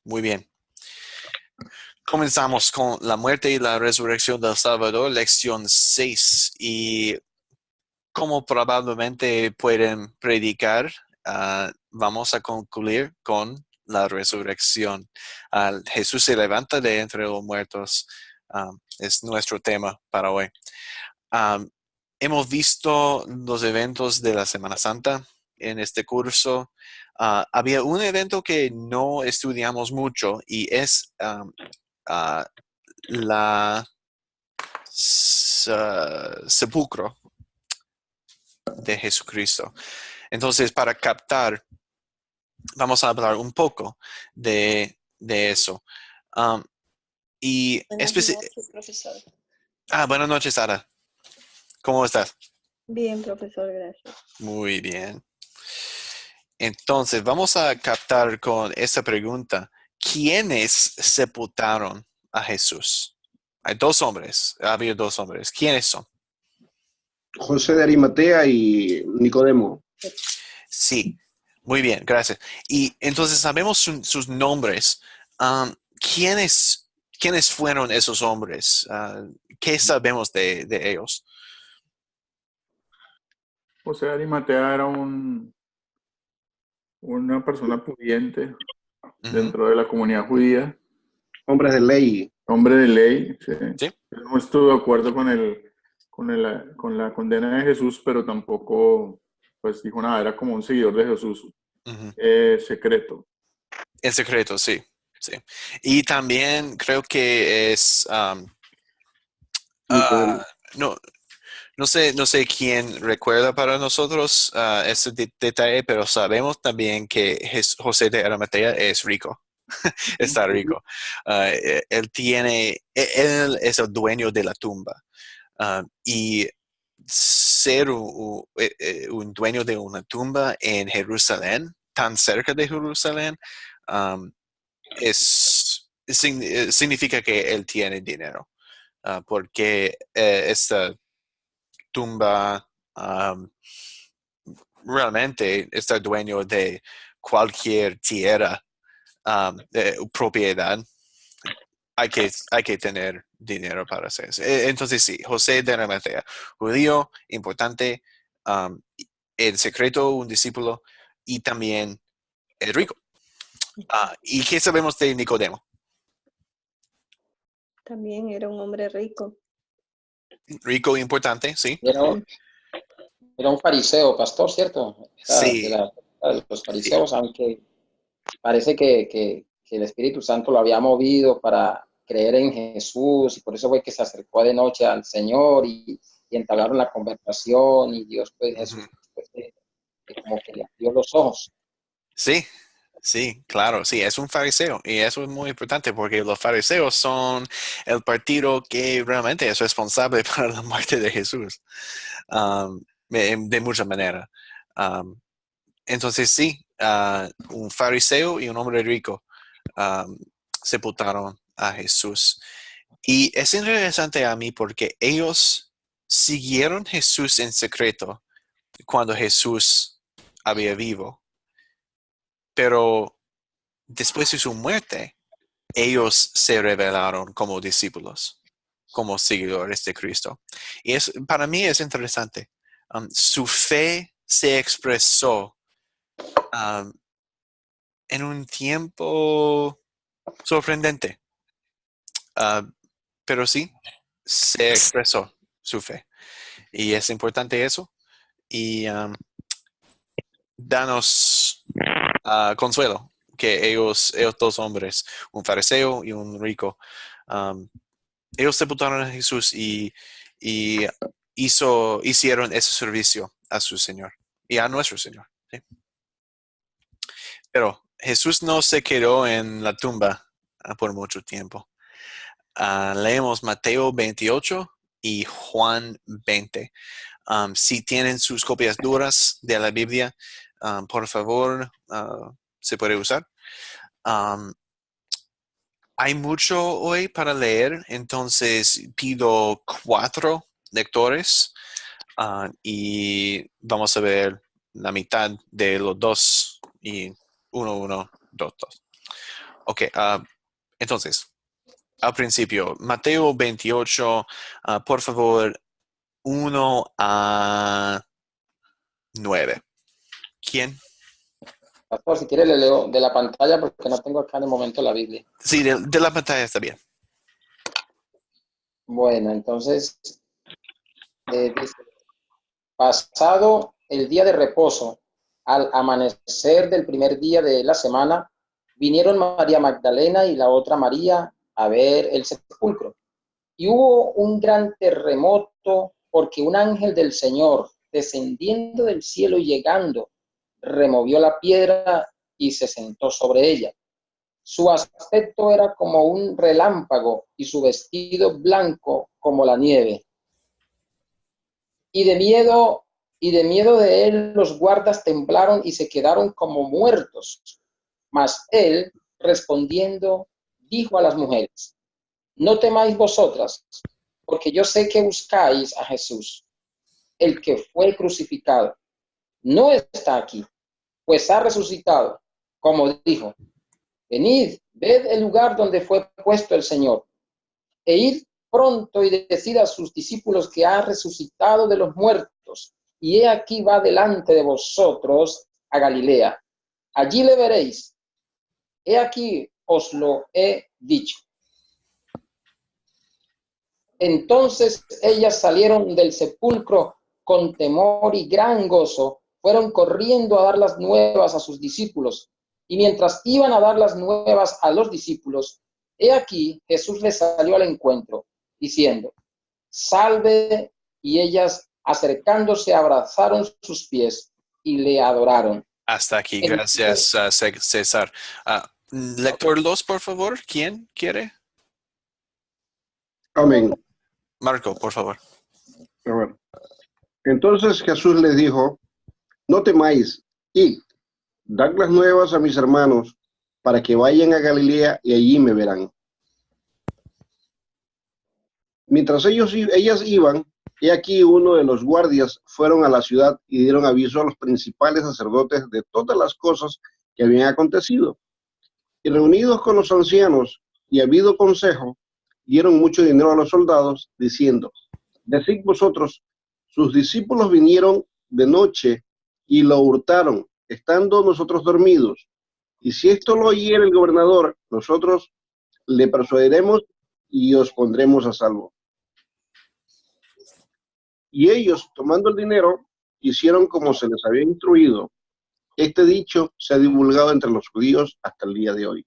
Muy bien. Comenzamos con la muerte y la resurrección del Salvador, lección 6. Y como probablemente pueden predicar, vamos a concluir con la resurrección. Jesús se levanta de entre los muertos. Es nuestro tema para hoy. Um, Hemos visto los eventos de la Semana Santa en este curso. Había un evento que no estudiamos mucho y es uh, la sepulcro de Jesucristo. Entonces, para captar, vamos a hablar un poco de eso. Um, y Buenas noches, profesor. Buenas noches, Sara. ¿Cómo estás? Bien, profesor, gracias. Muy bien. Entonces, vamos a captar con esta pregunta. ¿Quiénes sepultaron a Jesús? Hay dos hombres, había dos hombres. ¿Quiénes son? José de Arimatea y Nicodemo. Sí, muy bien, gracias. Y entonces sabemos sus nombres. ¿Quiénes, quiénes fueron esos hombres? ¿Qué sabemos de ellos? José de Arimatea era una persona pudiente Ujú. dentro de la comunidad judía, Hombres de ley. hombre de ley. Sí. Sí. Él no estuvo de acuerdo con la condena de Jesús, pero tampoco pues dijo nada, era como un seguidor de Jesús Ujú. secreto. En secreto, sí, sí. Y también creo que es, Nicodemo. no, no sé quién recuerda para nosotros ese detalle, pero sabemos también que José de Arimatea es rico. Está rico. Él es el dueño de la tumba. Y ser un dueño de una tumba en Jerusalén, tan cerca de Jerusalén, um, significa que él tiene dinero. Porque esta tumba realmente está dueño de cualquier tierra, de propiedad. Hay que tener dinero para hacer eso. Entonces sí, José de Arimatea, judío, importante, um, en secreto un discípulo y también rico. ¿Y qué sabemos de Nicodemo? También era un hombre rico. Rico, importante, sí. Era un fariseo, pastor, ¿cierto? Era Sí, de los sí. fariseos, aunque parece que el Espíritu Santo lo había movido para creer en Jesús y por eso fue que se acercó de noche al Señor y entablaron la conversación y Dios, pues Ujú. Jesús, pues, como que le abrió los ojos. Sí, sí, claro, sí, es un fariseo y eso es muy importante porque los fariseos son el partido que realmente es responsable para la muerte de Jesús, de muchas maneras. Um, entonces sí, un fariseo y un hombre rico um, sepultaron a Jesús. Y es interesante a mí porque ellos siguieron Jesús en secreto cuando Jesús había vivo, pero después de su muerte, ellos se revelaron como discípulos, como seguidores de Cristo. Y para mí es interesante. Su fe se expresó um, en un tiempo sorprendente, uh, pero sí, se expresó su fe. Y es importante eso. Y danos consuelo que ellos dos hombres, un fariseo y un rico, um, ellos sepultaron a Jesús y hicieron ese servicio a su Señor y a nuestro Señor. ¿Sí? Pero Jesús no se quedó en la tumba por mucho tiempo. Leemos Mateo 28 y Juan 20. Si tienen sus copias duras de la Biblia, por favor, se puede usar. Um, Hay mucho hoy para leer, entonces pido 4 lectores y vamos a ver la mitad de los dos y uno, dos. Ok, entonces, al principio, Mateo 28, por favor, 1 a 9. ¿Quién? Pastor, si quiere le leo de la pantalla porque no tengo acá en el momento la Biblia. Sí, de la pantalla está bien. Bueno, entonces, dice, pasado el día de reposo, al amanecer del primer día de la semana, vinieron María Magdalena y la otra María a ver el sepulcro. Y hubo un gran terremoto porque un ángel del Señor, descendiendo del cielo y llegando, removió la piedra y se sentó sobre ella. Su aspecto era como un relámpago y su vestido blanco como la nieve. Y de miedo de él los guardas temblaron y se quedaron como muertos. Mas él, respondiendo, dijo a las mujeres: no temáis vosotras, porque yo sé que buscáis a Jesús, el que fue crucificado. No está aquí, pues ha resucitado, como dijo. Venid, ved el lugar donde fue puesto el Señor, e id pronto y decid a sus discípulos que ha resucitado de los muertos, y he aquí va delante de vosotros a Galilea. Allí le veréis. He aquí os lo he dicho. Entonces ellas salieron del sepulcro con temor y gran gozo, fueron corriendo a dar las nuevas a sus discípulos. Y mientras iban a dar las nuevas a los discípulos, he aquí Jesús les salió al encuentro, diciendo: salve, y ellas, acercándose, abrazaron sus pies y le adoraron. Hasta aquí, gracias, César. Lector 2, por favor. ¿Quién quiere? Amén. Marco, por favor. A ver. Entonces Jesús les dijo: no temáis, id, dad las nuevas a mis hermanos, para que vayan a Galilea y allí me verán. Mientras ellas iban, he aquí uno de los guardias fueron a la ciudad y dieron aviso a los principales sacerdotes de todas las cosas que habían acontecido. Y reunidos con los ancianos y habido consejo, dieron mucho dinero a los soldados, diciendo: decid vosotros, sus discípulos vinieron de noche y lo hurtaron, estando nosotros dormidos. Y si esto lo oyere el gobernador, nosotros le persuadiremos y os pondremos a salvo. Y ellos, tomando el dinero, hicieron como se les había instruido. Este dicho se ha divulgado entre los judíos hasta el día de hoy.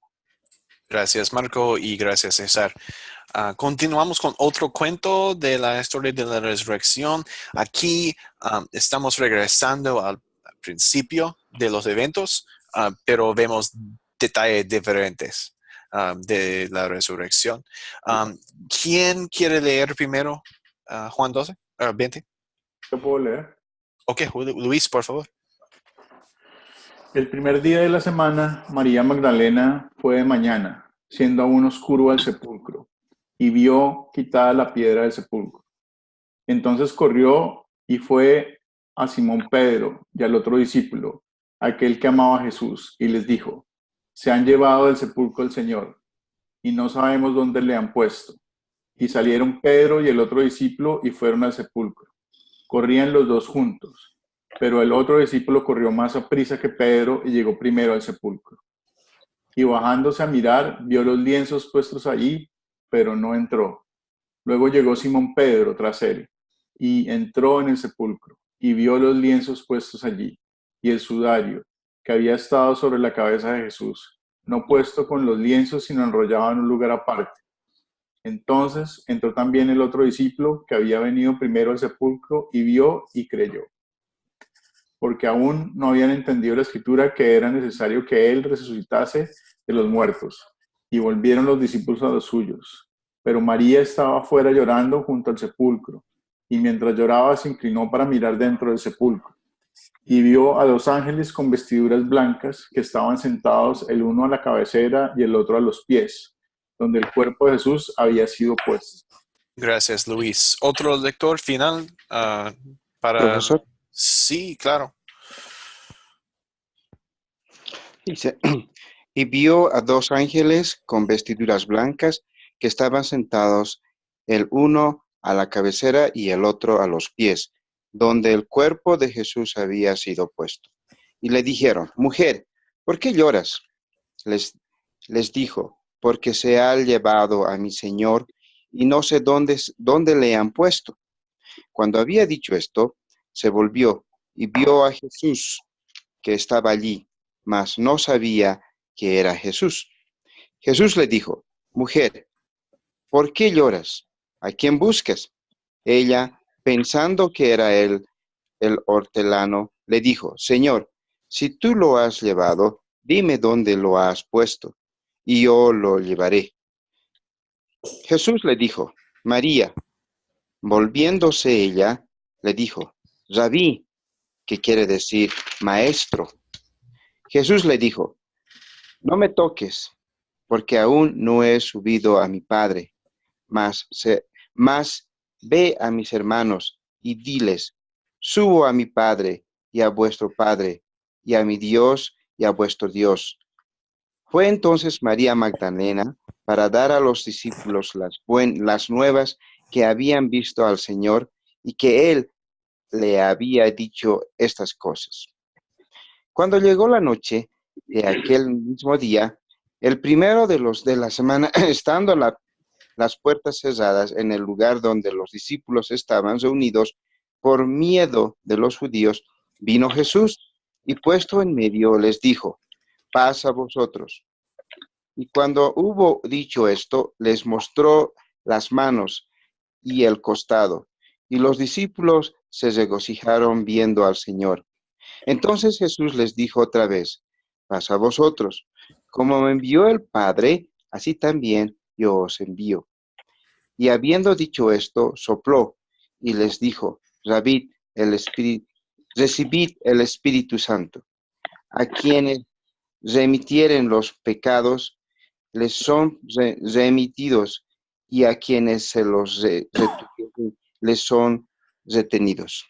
Gracias, Marco, y gracias, César. Continuamos con otro cuento de la historia de la resurrección. Aquí estamos regresando al principio de los eventos, pero vemos detalles diferentes de la resurrección. ¿Quién quiere leer primero? Juan 12, 20. ¿Qué puedo leer? Ok, Luis, por favor. El primer día de la semana, María Magdalena fue de mañana, siendo aún oscuro al sepulcro, y vio quitada la piedra del sepulcro. Entonces corrió y fue a Simón Pedro y al otro discípulo, aquel que amaba a Jesús, y les dijo: se han llevado del sepulcro al Señor, y no sabemos dónde le han puesto. Y salieron Pedro y el otro discípulo y fueron al sepulcro. Corrían los dos juntos, pero el otro discípulo corrió más aprisa que Pedro y llegó primero al sepulcro. Y bajándose a mirar, vio los lienzos puestos allí, pero no entró. Luego llegó Simón Pedro tras él, y entró en el sepulcro, y vio los lienzos puestos allí, y el sudario, que había estado sobre la cabeza de Jesús, no puesto con los lienzos, sino enrollado en un lugar aparte. Entonces entró también el otro discípulo, que había venido primero al sepulcro, y vio y creyó, porque aún no habían entendido la escritura que era necesario que él resucitase de los muertos. Y volvieron los discípulos a los suyos. Pero María estaba afuera llorando junto al sepulcro, y mientras lloraba se inclinó para mirar dentro del sepulcro, y vio a dos ángeles con vestiduras blancas que estaban sentados, el uno a la cabecera y el otro a los pies, donde el cuerpo de Jesús había sido puesto. Gracias, Luis. ¿Otro lector final para...? Profesor. Sí, claro. Dice, y vio a 2 ángeles con vestiduras blancas que estaban sentados, el uno a la cabecera y el otro a los pies, donde el cuerpo de Jesús había sido puesto. Y le dijeron: Mujer, ¿por qué lloras? Les dijo: porque se ha llevado a mi Señor y no sé dónde le han puesto. Cuando había dicho esto, se volvió y vio a Jesús que estaba allí, mas no sabía que era Jesús. Jesús le dijo: Mujer, ¿por qué lloras? ¿A quién buscas? Ella, pensando que era él, el hortelano, le dijo: Señor, si tú lo has llevado, dime dónde lo has puesto, y yo lo llevaré. Jesús le dijo: María. Volviéndose ella, le dijo: Rabí, que quiere decir maestro. Jesús le dijo: No me toques, porque aún no he subido a mi Padre, mas ve a mis hermanos y diles: Subo a mi Padre y a vuestro Padre, y a mi Dios y a vuestro Dios. Fue entonces María Magdalena para dar a los discípulos las nuevas que habían visto al Señor y que Él le había dicho estas cosas. Cuando llegó la noche de aquel mismo día, el primero de la semana, estando las puertas cerradas en el lugar donde los discípulos estaban reunidos por miedo de los judíos, vino Jesús y puesto en medio les dijo: Paz a vosotros. Y cuando hubo dicho esto, les mostró las manos y el costado, y los discípulos se regocijaron viendo al Señor. Entonces Jesús les dijo otra vez: Paz a vosotros. Como me envió el Padre, así también yo os envío. Y habiendo dicho esto, sopló y les dijo: recibid el Espíritu Santo. A quienes remitieren los pecados, les son remitidos, y a quienes se los retuvieren, les son retenidos.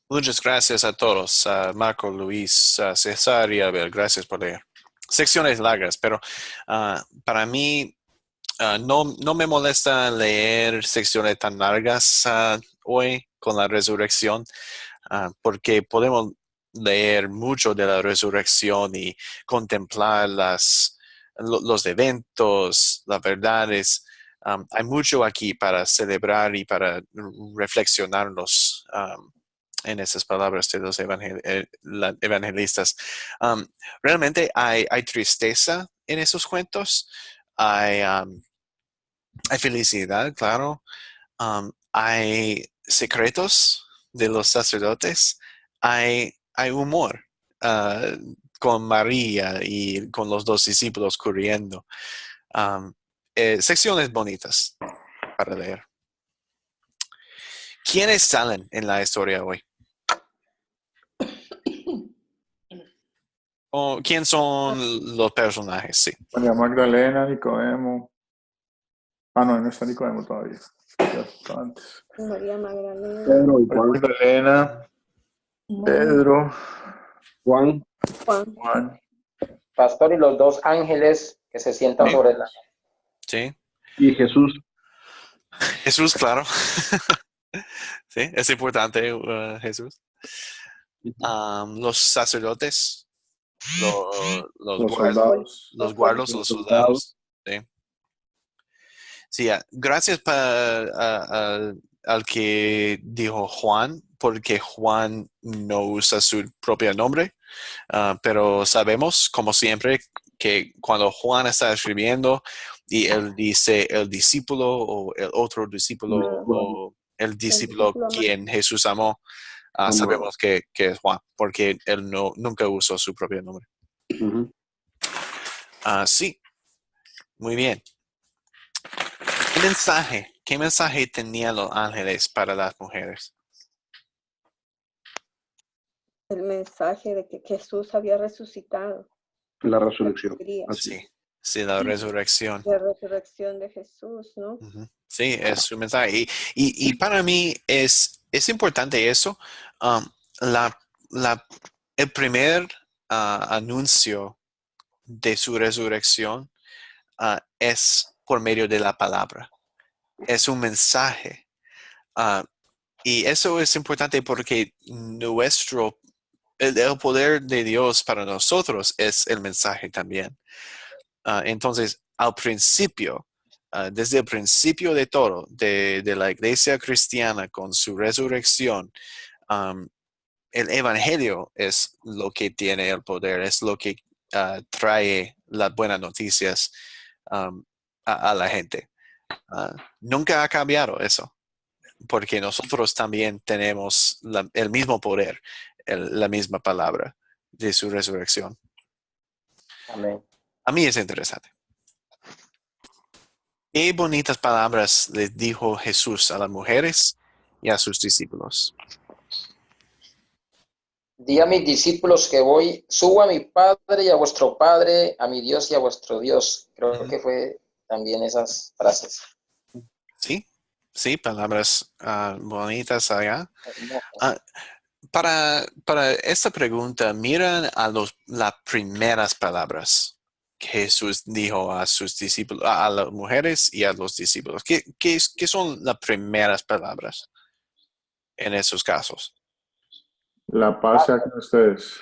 Muchas gracias a todos, a Marco, Luis, a César y Abel. Gracias por leer. Secciones largas, pero para mí no me molesta leer secciones tan largas hoy con la resurrección, porque podemos leer mucho de la resurrección y contemplar los eventos, las verdades. Hay mucho aquí para celebrar y para reflexionarnos en esas palabras de los evangelistas. Realmente hay tristeza en esos cuentos, hay felicidad, claro, hay secretos de los sacerdotes, hay humor con María y con los 2 discípulos corriendo. Secciones bonitas para leer. ¿Quiénes salen en la historia hoy? ¿Quién son los personajes? Sí. María Magdalena, Nicodemo. No está Nicodemo todavía. Ya está antes. María Magdalena, Pedro y María Juan. Magdalena, Pedro, Juan. Juan. Pastor, y los 2 ángeles que se sientan Sí. sobre la... Sí. Y Jesús. Jesús, claro. Sí, es importante Jesús. Los sacerdotes, los Soldados. los guardos, los soldados. Sí. Sí, gracias al que dijo Juan, porque Juan no usa su propio nombre, pero sabemos, como siempre, que cuando Juan está escribiendo y él dice el discípulo o el otro discípulo o el discípulo quien Jesús amó, sabemos que es Juan, porque él nunca usó su propio nombre. Sí, muy bien. ¿Qué mensaje tenían los ángeles para las mujeres? el mensaje de que Jesús había resucitado. La resurrección. Sí, la resurrección. La resurrección de Jesús, ¿no? Sí, es su mensaje. Y para mí es importante eso. El primer anuncio de su resurrección es por medio de la palabra. Es un mensaje. Y eso es importante porque el poder de Dios para nosotros es el mensaje también. Entonces, al principio, desde el principio de todo, de la iglesia cristiana con su resurrección, el evangelio es lo que tiene el poder, es lo que trae las buenas noticias a la gente. Nunca ha cambiado eso, porque nosotros también tenemos el mismo poder, la misma palabra de su resurrección. Amén. A mí es interesante. Qué bonitas palabras les dijo Jesús a las mujeres y a sus discípulos. Di a mis discípulos que subo a mi Padre y a vuestro Padre, a mi Dios y a vuestro Dios. Creo que fue también esas frases. Sí, palabras bonitas allá. Para esta pregunta, miren las primeras palabras que Jesús dijo a sus discípulos, a las mujeres y a los discípulos. ¿Qué son las primeras palabras en esos casos? La paz sea con ustedes.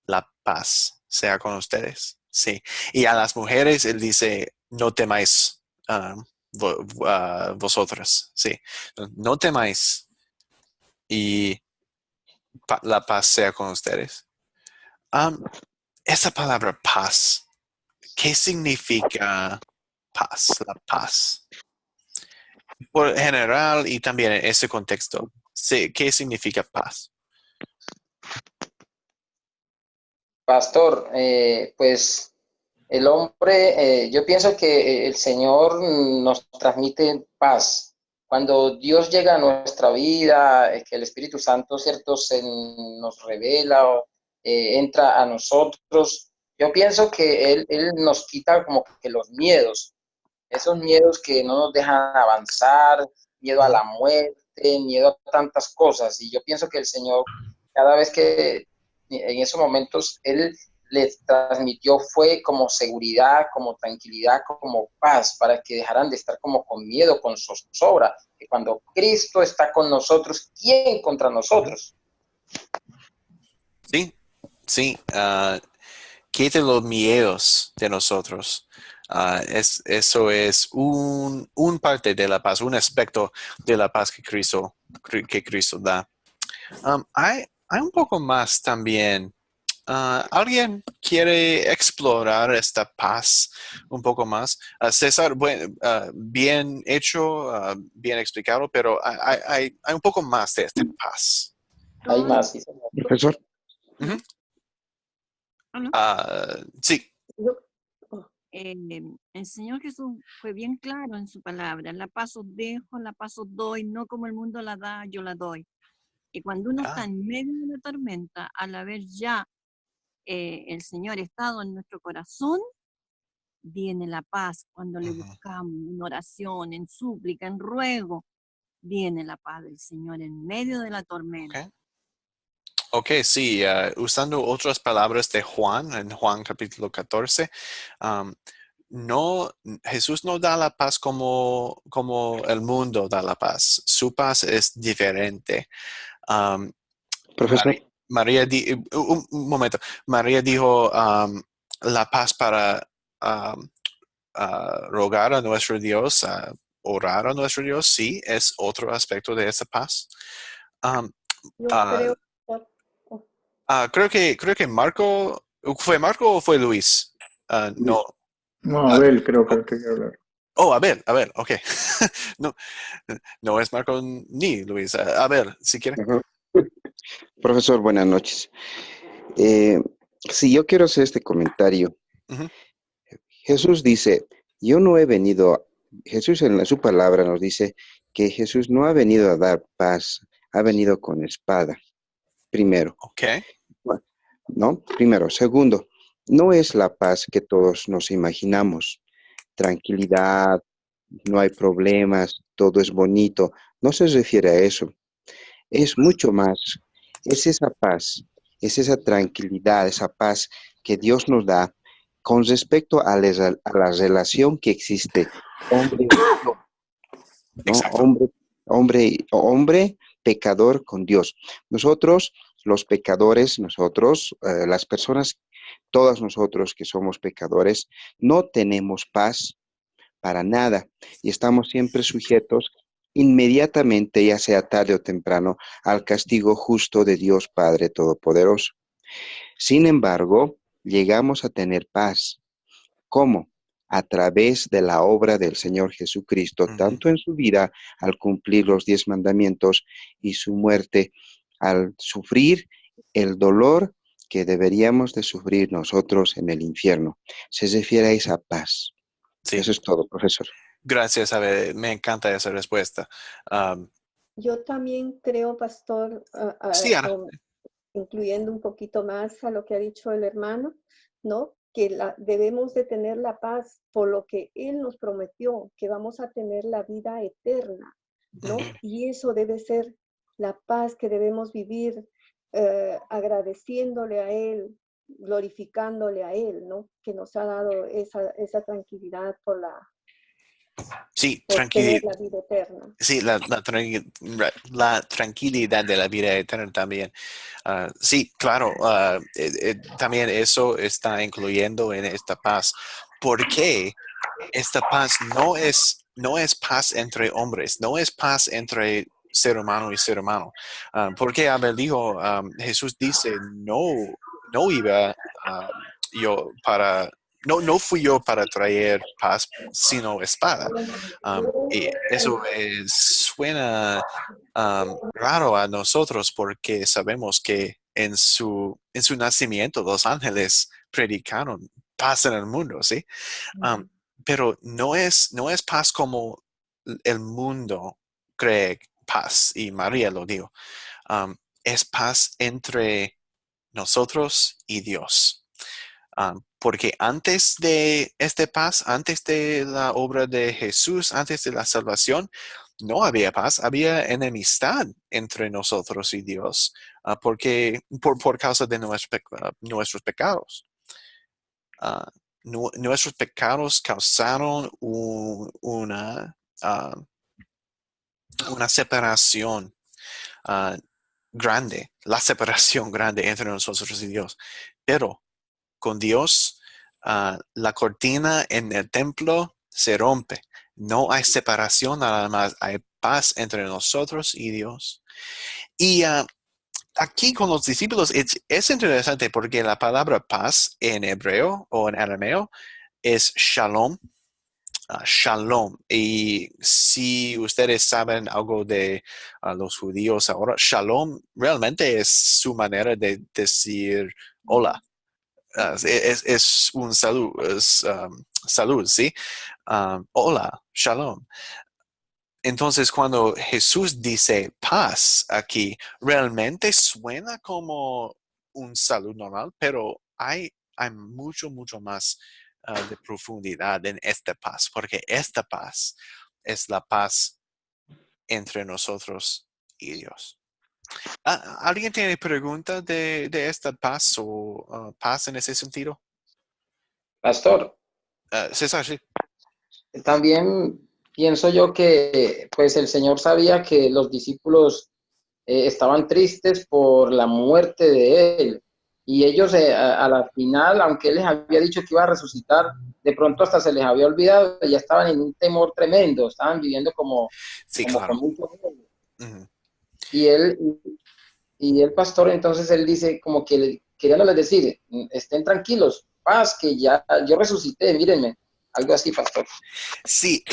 La paz sea con ustedes. Sí. Y a las mujeres él dice, no temáis vosotras. Sí. No temáis. Y la paz sea con ustedes. Esa palabra paz, ¿qué significa paz? La paz. Por general y también en ese contexto, ¿qué significa paz? Pastor, pues el hombre, yo pienso que el Señor nos transmite paz. Cuando Dios llega a nuestra vida, que el Espíritu Santo, ¿cierto?, nos revela o entra a nosotros, yo pienso que Él nos quita como que los miedos, esos miedos que no nos dejan avanzar, miedo a la muerte, miedo a tantas cosas. Y yo pienso que el Señor, cada vez que en esos momentos Él les transmitió fue como seguridad, como tranquilidad, como paz, para que dejaran de estar como con miedo, con zozobra, que cuando Cristo está con nosotros, ¿quién contra nosotros? Sí, quite los miedos de nosotros. Eso es un parte de la paz, un aspecto de la paz que Cristo da. Hay un poco más también. ¿Alguien quiere explorar esta paz un poco más? César, bien hecho, bien explicado, pero hay un poco más de esta paz. Hay más, sí, señor. Profesor. Uh-huh. Sí. El Señor Jesús fue bien claro en su palabra: la paz os dejo, la paz os doy, no como el mundo la da, yo la doy. Y cuando uno está en medio de la tormenta, al haber ya el Señor estado en nuestro corazón, viene la paz. Cuando le buscamos en oración, en súplica, en ruego, viene la paz del Señor en medio de la tormenta. Ok, sí, usando otras palabras de Juan, en Juan capítulo 14, Jesús no da la paz como el mundo da la paz. Su paz es diferente. Profesor. Un momento. María dijo la paz para rogar a nuestro Dios, orar a nuestro Dios. Sí, es otro aspecto de esa paz. Creo que Marco, ¿fue Marco o fue Luis? No. No, Abel, creo que hablar. Oh, Abel, ok. no es Marco ni Luis. Abel, si quiere. Profesor, buenas noches. Si yo quiero hacer este comentario. Jesús dice, yo no he venido, Jesús en su palabra nos dice que Jesús no ha venido a dar paz, ha venido con espada. Primero. Ok. ¿No? Primero. Segundo, no es la paz que todos nos imaginamos. Tranquilidad, no hay problemas, todo es bonito. No se refiere a eso. Es mucho más. Es esa paz, es esa tranquilidad, esa paz que Dios nos da con respecto a la relación que existe hombre, ¿no? Exacto. Hombre pecador con Dios. Nosotros, los pecadores, las personas, todas nosotros que somos pecadores, no tenemos paz para nada y estamos siempre sujetos inmediatamente, ya sea tarde o temprano, al castigo justo de Dios Padre Todopoderoso. Sin embargo, llegamos a tener paz. ¿Cómo? A través de la obra del Señor Jesucristo, tanto en su vida al cumplir los 10 mandamientos y su muerte al sufrir el dolor que deberíamos de sufrir nosotros en el infierno. Se refiere a esa paz. Sí. Eso es todo, profesor. Gracias, Abe. Me encanta esa respuesta. Yo también creo, pastor, Sí, Ana. incluyendo un poquito más a lo que ha dicho el hermano, ¿no? Que debemos de tener la paz por lo que Él nos prometió, que vamos a tener la vida eterna, ¿no? Y eso debe ser la paz que debemos vivir agradeciéndole a Él, glorificándole a Él, ¿no? Que nos ha dado esa tranquilidad por Sí, tener la vida eterna. Sí, la tranquilidad de la vida eterna también. Sí, claro, también eso está incluyendo en esta paz. Porque esta paz no es paz entre hombres, no es paz entre ser humano y ser humano. Porque Abel dijo, Jesús dice, no iba yo para... No fui yo para traer paz, sino espada. Y eso suena raro a nosotros porque sabemos que en su nacimiento los ángeles predicaron paz en el mundo, ¿sí? Pero no es paz como el mundo cree paz, y María lo dijo. Es paz entre nosotros y Dios. Porque antes de esta paz, antes de la obra de Jesús, antes de la salvación, no había paz, había enemistad entre nosotros y Dios, porque por causa de nuestros pecados. Nuestros pecados causaron una separación grande, la separación grande entre nosotros y Dios. Pero con Dios, la cortina en el templo se rompe. No hay separación, nada más hay paz entre nosotros y Dios. Y aquí con los discípulos es interesante porque la palabra paz en hebreo o en arameo es shalom. Shalom. Y si ustedes saben algo de los judíos ahora, shalom realmente es su manera de decir hola. Es un salud, salud, ¿sí? Hola, shalom. Entonces, cuando Jesús dice paz aquí, realmente suena como un salud normal, pero hay mucho, mucho más de profundidad en esta paz, porque esta paz es la paz entre nosotros y Dios. ¿Alguien tiene preguntas de esta paz o paz en ese sentido? Pastor, César, sí. también pienso yo que pues el Señor sabía que los discípulos estaban tristes por la muerte de Él. Y ellos a la final, aunque Él les había dicho que iba a resucitar, de pronto hasta se les había olvidado, ya estaban en un temor tremendo, estaban viviendo como Claro. con mucho miedo. Y el pastor entonces él dice como que queriéndoles decir, estén tranquilos, paz, que ya yo resucité, mírenme, algo así, pastor. Sí,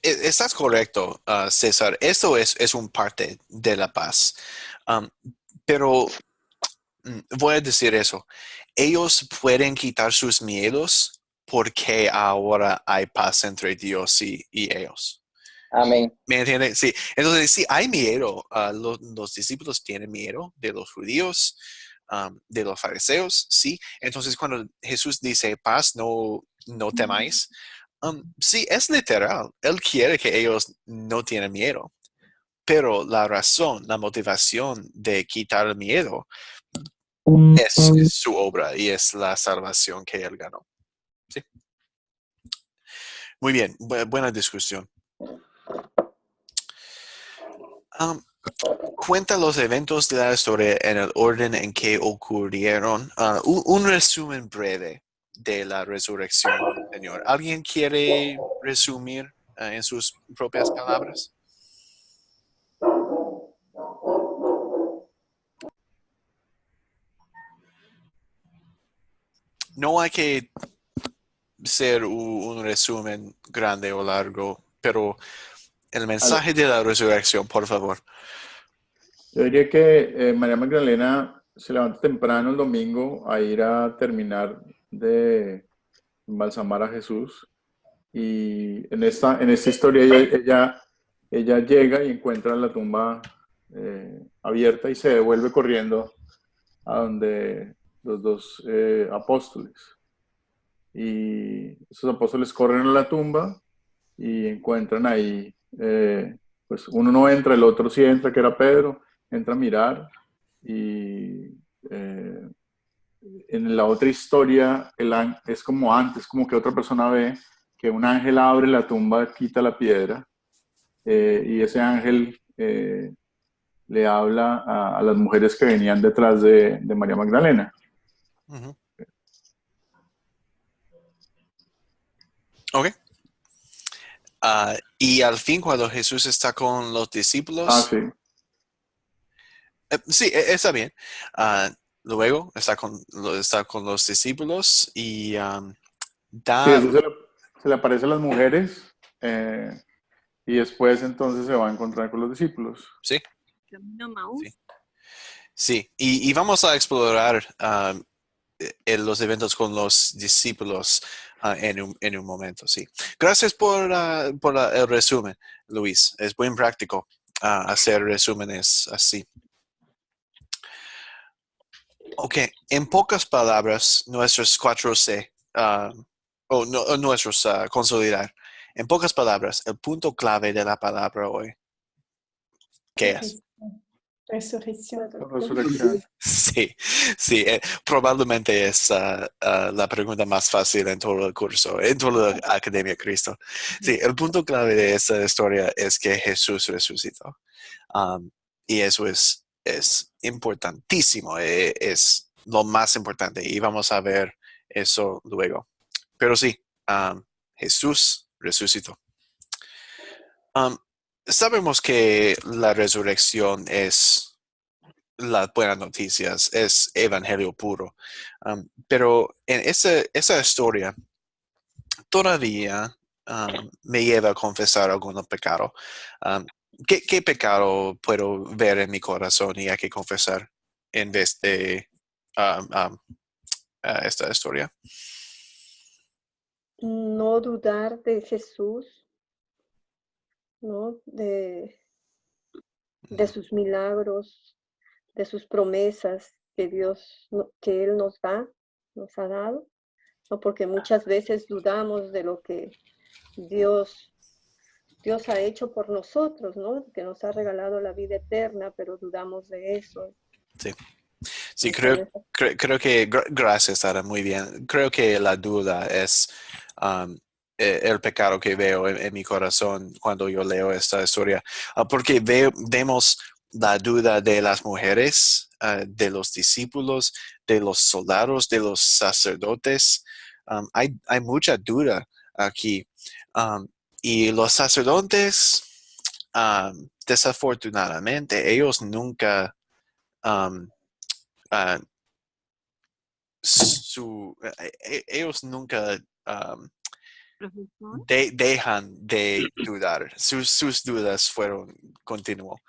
estás correcto, César. Esto es un parte de la paz. Pero voy a decir eso. Ellos pueden quitar sus miedos porque ahora hay paz entre Dios y ellos. Amén. ¿Me entiendes? Sí. Entonces, sí, hay miedo. Los discípulos tienen miedo de los judíos, de los fariseos, sí. Entonces, cuando Jesús dice paz, no temáis, sí, es literal. Él quiere que ellos no tienen miedo. Pero la razón, la motivación de quitar el miedo es su obra y es la salvación que él ganó. Muy bien, buena discusión. Cuenta los eventos de la historia en el orden en que ocurrieron. Un resumen breve de la resurrección del Señor. ¿Alguien quiere resumir en sus propias palabras? No hay que ser un resumen grande o largo, pero el mensaje de la resurrección, por favor. Yo diría que María Magdalena se levanta temprano el domingo a ir a terminar de embalsamar a Jesús. Y en esta historia ella llega y encuentra la tumba abierta y se devuelve corriendo a donde los dos apóstoles. Y esos apóstoles corren a la tumba y encuentran ahí, pues uno no entra, el otro sí entra, que era Pedro, entra a mirar y en la otra historia es como antes, como que otra persona ve que un ángel abre la tumba, quita la piedra y ese ángel le habla a las mujeres que venían detrás de María Magdalena. Uh-huh. Ok. Y al fin, cuando Jesús está con los discípulos. Sí. Sí, está bien. Luego está con los discípulos y da. Sí, se le aparece a las mujeres y después entonces se va a encontrar con los discípulos. Sí. Camino Maús. Sí. Y vamos a explorar los eventos con los discípulos en un momento, sí. Gracias por el resumen, Luis. Es muy práctico hacer resúmenes así. Ok, en pocas palabras, nuestros 4C, nuestros consolidar. En pocas palabras, el punto clave de la palabra hoy, ¿qué es? Resurrección. Resurrección. Sí, probablemente es la pregunta más fácil en todo el curso, en toda la Academia Cristo. Sí, el punto clave de esta historia es que Jesús resucitó. Y eso es importantísimo, es lo más importante y vamos a ver eso luego. Pero sí, Jesús resucitó. Sabemos que la resurrección es las buenas noticias, es evangelio puro. Pero en esa historia todavía me lleva a confesar algunos pecados. ¿Qué pecado puedo ver en mi corazón y hay que confesar en vez de esta historia? No dudar de Jesús, ¿no? De sus milagros, de sus promesas que Él nos ha dado, ¿no? Porque muchas veces dudamos de lo que Dios ha hecho por nosotros, ¿no? Que nos ha regalado la vida eterna, pero dudamos de eso. Sí, creo que, gracias, Sara, muy bien. Creo que la duda es el pecado que veo en mi corazón cuando yo leo esta historia, porque vemos la duda de las mujeres, de los discípulos, de los soldados, de los sacerdotes. Hay mucha duda aquí. Y los sacerdotes, desafortunadamente, ellos nunca ellos nunca dejan de dudar. Sus dudas fueron continuas.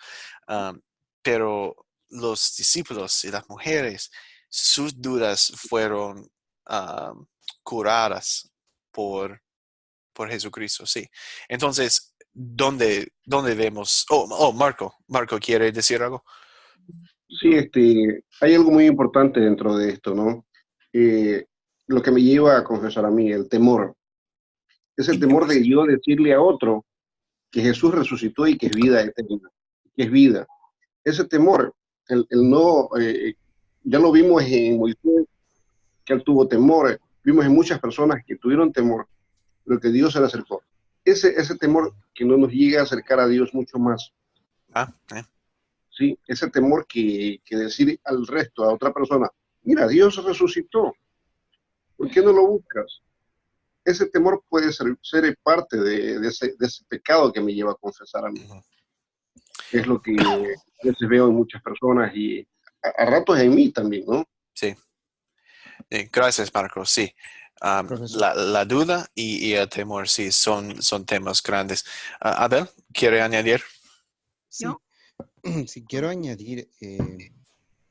Pero los discípulos y las mujeres, sus dudas fueron curadas por Jesucristo, sí. Entonces, ¿dónde vemos? Marco ¿quiere decir algo? Sí, hay algo muy importante dentro de esto, ¿no? Lo que me lleva a confesar a mí, el temor. Es el temor de yo decirle a otro que Jesús resucitó y que es vida eterna, que es vida. Ese temor, el no, ya lo vimos en Moisés, que él tuvo temor, vimos en muchas personas que tuvieron temor, pero que Dios se le acercó. Ese temor que no nos llega a acercar a Dios mucho más. ¿Sí? Ese temor que decir al resto, a otra persona, mira, Dios resucitó, ¿por qué no lo buscas? Ese temor puede ser parte de ese pecado que me lleva a confesar a mí. Es lo que a veces veo en muchas personas y a ratos en mí también, ¿no? Sí. Gracias, Marcos. Sí. La duda y el temor, sí, son temas grandes. Abel, ¿quiere añadir? Sí, ¿Yo? sí quiero añadir,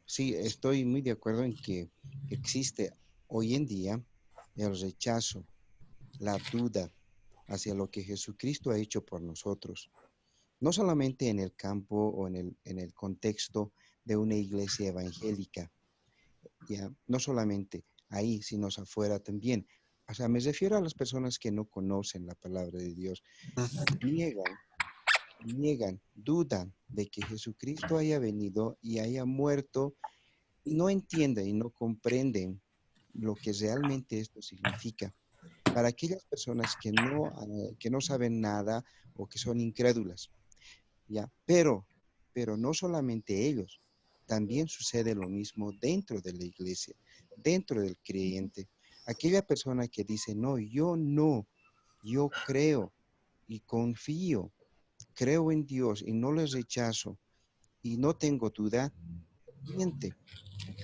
sí, estoy muy de acuerdo en que existe hoy en día el rechazo, la duda hacia lo que Jesucristo ha hecho por nosotros, no solamente en el campo o en el contexto de una iglesia evangélica, ya, no solamente ahí, sino afuera también. O sea, me refiero a las personas que no conocen la palabra de Dios, niegan, dudan de que Jesucristo haya venido y haya muerto, no entienden y no comprenden lo que realmente esto significa. Para aquellas personas que no saben nada o que son incrédulas, ¿ya? Pero no solamente ellos, también sucede lo mismo dentro de la iglesia, dentro del creyente. Aquella persona que dice, no, yo creo y confío, creo en Dios y no les rechazo y no tengo duda, miente.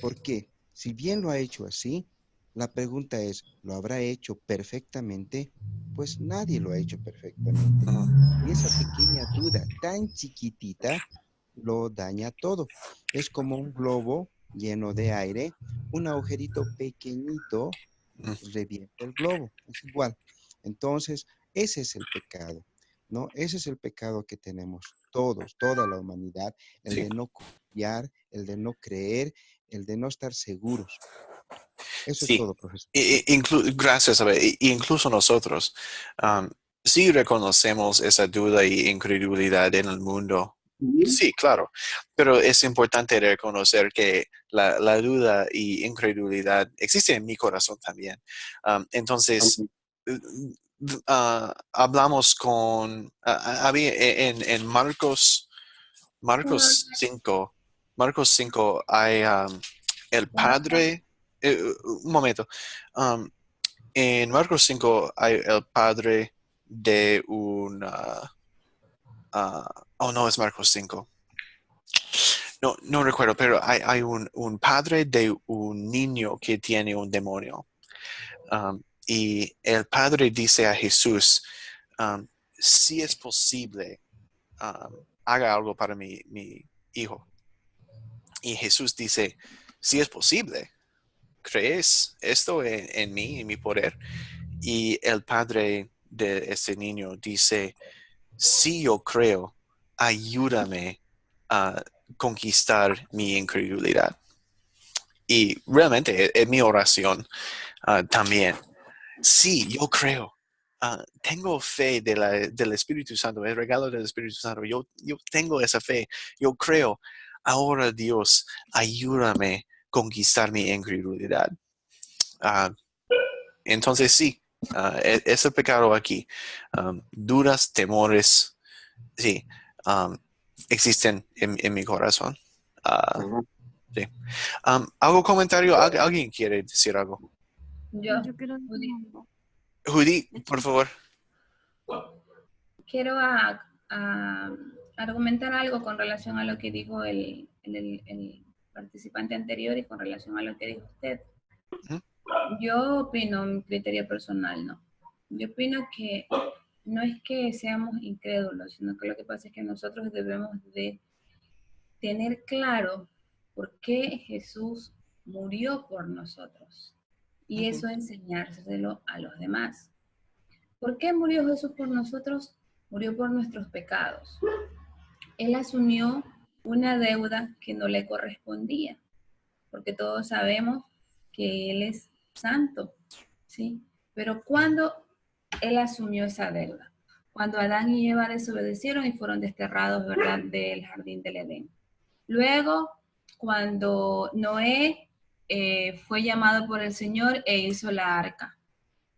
¿Por qué? Si bien lo ha hecho así, la pregunta es, ¿lo habrá hecho perfectamente? Pues nadie lo ha hecho perfectamente. Y esa pequeña duda tan chiquitita lo daña todo. Es como un globo lleno de aire, un agujerito pequeñito revienta el globo. Es igual. Entonces, ese es el pecado, ¿no? Ese es el pecado que tenemos todos, toda la humanidad, el Sí. de no confiar, el de no creer, el de no estar seguros. Eso es Sí. todo, profesor. Gracias, Abel. Incluso nosotros sí reconocemos esa duda y incredulidad en el mundo. Sí, claro, pero es importante reconocer que la duda y incredulidad existe en mi corazón también. Entonces, hablamos había en Marcos 5 hay el padre, un momento, um, en Marcos 5 hay el padre de oh no, es Marcos 5. No recuerdo, pero hay un padre de un niño que tiene un demonio. Y el padre dice a Jesús, si es posible, haga algo para mi hijo. Y Jesús dice, si es posible, ¿crees esto en mí, en mi poder? Y el padre de ese niño dice, sí, yo creo, ayúdame a conquistar mi incredulidad. Y realmente es mi oración también. Sí, yo creo. Tengo fe del Espíritu Santo, el regalo del Espíritu Santo. Yo tengo esa fe. Yo creo. Ahora, Dios, ayúdame a conquistar mi incredulidad. Entonces, sí, es el pecado aquí. Dudas, temores, sí, existen en mi corazón. Sí. ¿Algo comentario? ¿Alguien quiere decir algo? Yo quiero decir algo. Judy, por favor. Quiero argumentar algo con relación a lo que dijo el participante anterior y con relación a lo que dijo usted. Yo opino, mi criterio personal, ¿no? Yo opino que no es que seamos incrédulos, sino que lo que pasa es que nosotros debemos de tener claro por qué Jesús murió por nosotros. Y eso enseñárselo a los demás. ¿Por qué murió Jesús por nosotros? Murió por nuestros pecados. Él asumió una deuda que no le correspondía, porque todos sabemos que Él es santo, ¿sí? Pero ¿cuándo Él asumió esa deuda? Cuando Adán y Eva desobedecieron y fueron desterrados, ¿verdad?, del jardín del Edén. Luego, cuando Noé fue llamado por el Señor e hizo la arca.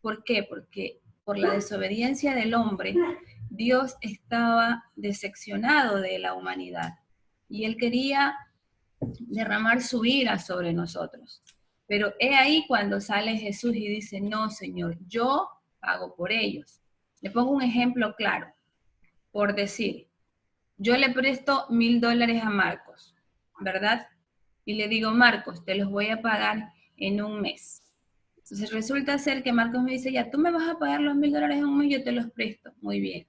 ¿Por qué? Porque por la desobediencia del hombre, Dios estaba decepcionado de la humanidad y Él quería derramar su ira sobre nosotros. Pero he ahí cuando sale Jesús y dice, no, Señor, yo pago por ellos. Le pongo un ejemplo claro. Por decir, yo le presto $1,000 a Marcos, ¿verdad? Y le digo, Marcos, te los voy a pagar en un mes. Entonces resulta ser que Marcos me dice, ya, tú me vas a pagar los $1,000 en un mes, yo te los presto. Muy bien.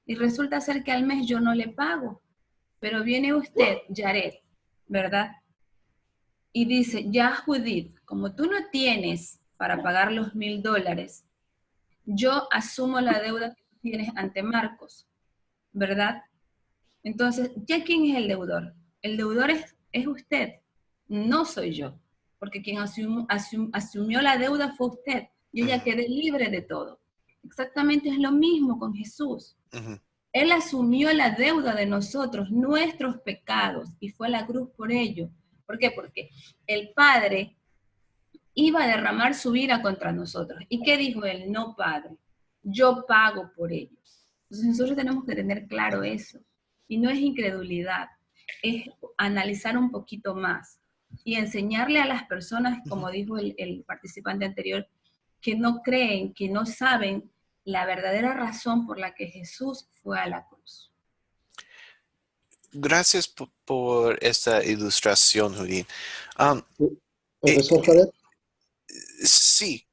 Y resulta ser que al mes yo no le pago. Pero viene usted, Yaret, ¿verdad? Y dice, ya Judith, como tú no tienes para pagar los $1,000, yo asumo la deuda que tienes ante Marcos, ¿verdad? Entonces, ¿ya quién es el deudor? El deudor es usted, no soy yo, porque quien asumió la deuda fue usted. Yo ya quedé libre de todo. Exactamente es lo mismo con Jesús. Él asumió la deuda de nosotros, nuestros pecados, y fue a la cruz por ello. ¿Por qué? Porque el Padre iba a derramar su ira contra nosotros. ¿Y qué dijo él? No, Padre, yo pago por ellos. Entonces nosotros tenemos que tener claro eso. Y no es incredulidad, es analizar un poquito más y enseñarle a las personas, como dijo el participante anterior, que no creen, que no saben la verdadera razón por la que Jesús fue a la cruz. Gracias por esta ilustración, Judith. Profesor Jared. Sí.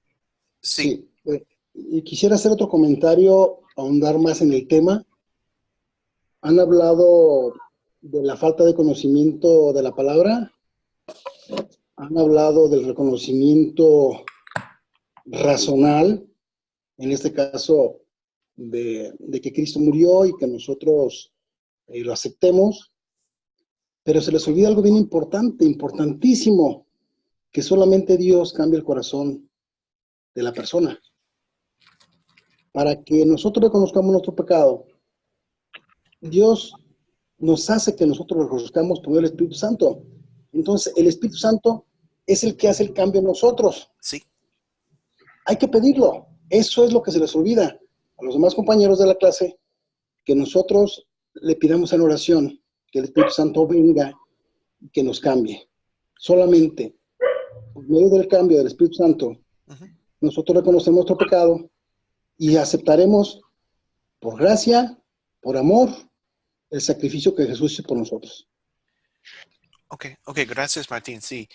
Y quisiera hacer otro comentario, ahondar más en el tema. Han hablado de la falta de conocimiento de la palabra. Han hablado del reconocimiento razonal, en este caso de que Cristo murió y que nosotros lo aceptemos, pero se les olvida algo bien importante, importantísimo, que solamente Dios cambia el corazón de la persona. Para que nosotros reconozcamos nuestro pecado, Dios nos hace que nosotros lo reconozcamos por el Espíritu Santo. Entonces, el Espíritu Santo es el que hace el cambio en nosotros. Sí. Hay que pedirlo. Eso es lo que se les olvida a los demás compañeros de la clase, que nosotros le pidamos en oración que el Espíritu Santo venga y que nos cambie. Solamente por medio del cambio del Espíritu Santo, nosotros reconocemos nuestro pecado y aceptaremos por gracia, por amor, el sacrificio que Jesús hizo por nosotros. Ok, gracias, Martín. Sí,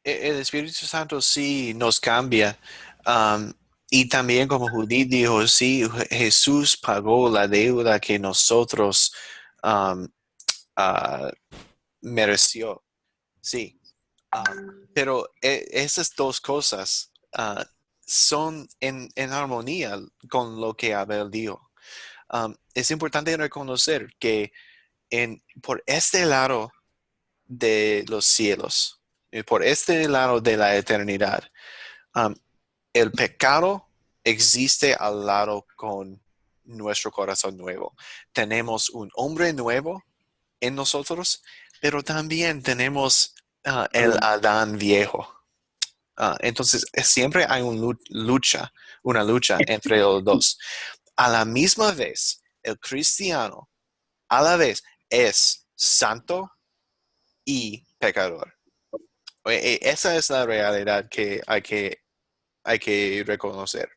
el Espíritu Santo sí nos cambia. Y también, como Judith dijo, sí, Jesús pagó la deuda que nosotros mereció. Sí. Pero esas dos cosas son en armonía con lo que Abel dijo. Es importante reconocer que por este lado de los cielos, por este lado de la eternidad, el pecado existe al lado con nuestro corazón nuevo. Tenemos un hombre nuevo en nosotros, pero también tenemos el Adán viejo. Entonces, siempre hay una lucha entre los dos. A la misma vez, el cristiano, a la vez, es santo y pecador. Esa es la realidad que hay que reconocer.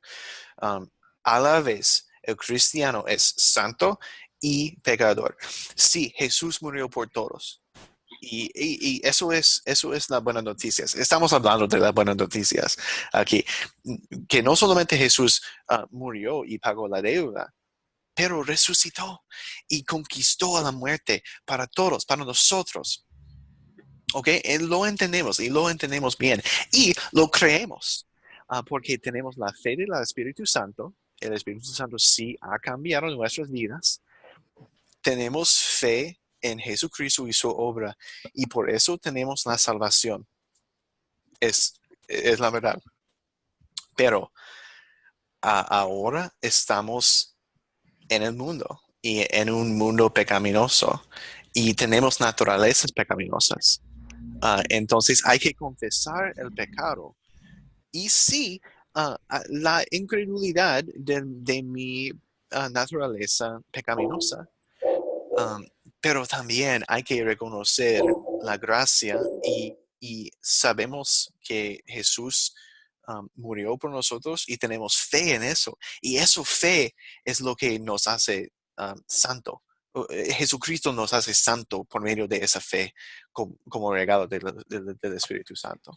A la vez, el cristiano es santo y pecador. Sí, Jesús murió por todos. Y eso es la buena noticia. Estamos hablando de las buenas noticias aquí. Que no solamente Jesús murió y pagó la deuda, pero resucitó y conquistó a la muerte para todos, para nosotros. ¿Ok? Lo entendemos y lo entendemos bien. Y lo creemos porque tenemos la fe del Espíritu Santo. El Espíritu Santo sí ha cambiado nuestras vidas. Tenemos fe en Jesucristo y su obra, y por eso tenemos la salvación. Es la verdad. Pero ahora estamos en el mundo, y en un mundo pecaminoso, y tenemos naturalezas pecaminosas. Entonces hay que confesar el pecado. Y sí, la incredulidad de mi naturaleza pecaminosa. Pero también hay que reconocer la gracia y sabemos que Jesús murió por nosotros y tenemos fe en eso. Y esa fe es lo que nos hace santo. Jesucristo nos hace santo por medio de esa fe como regalo del Espíritu Santo.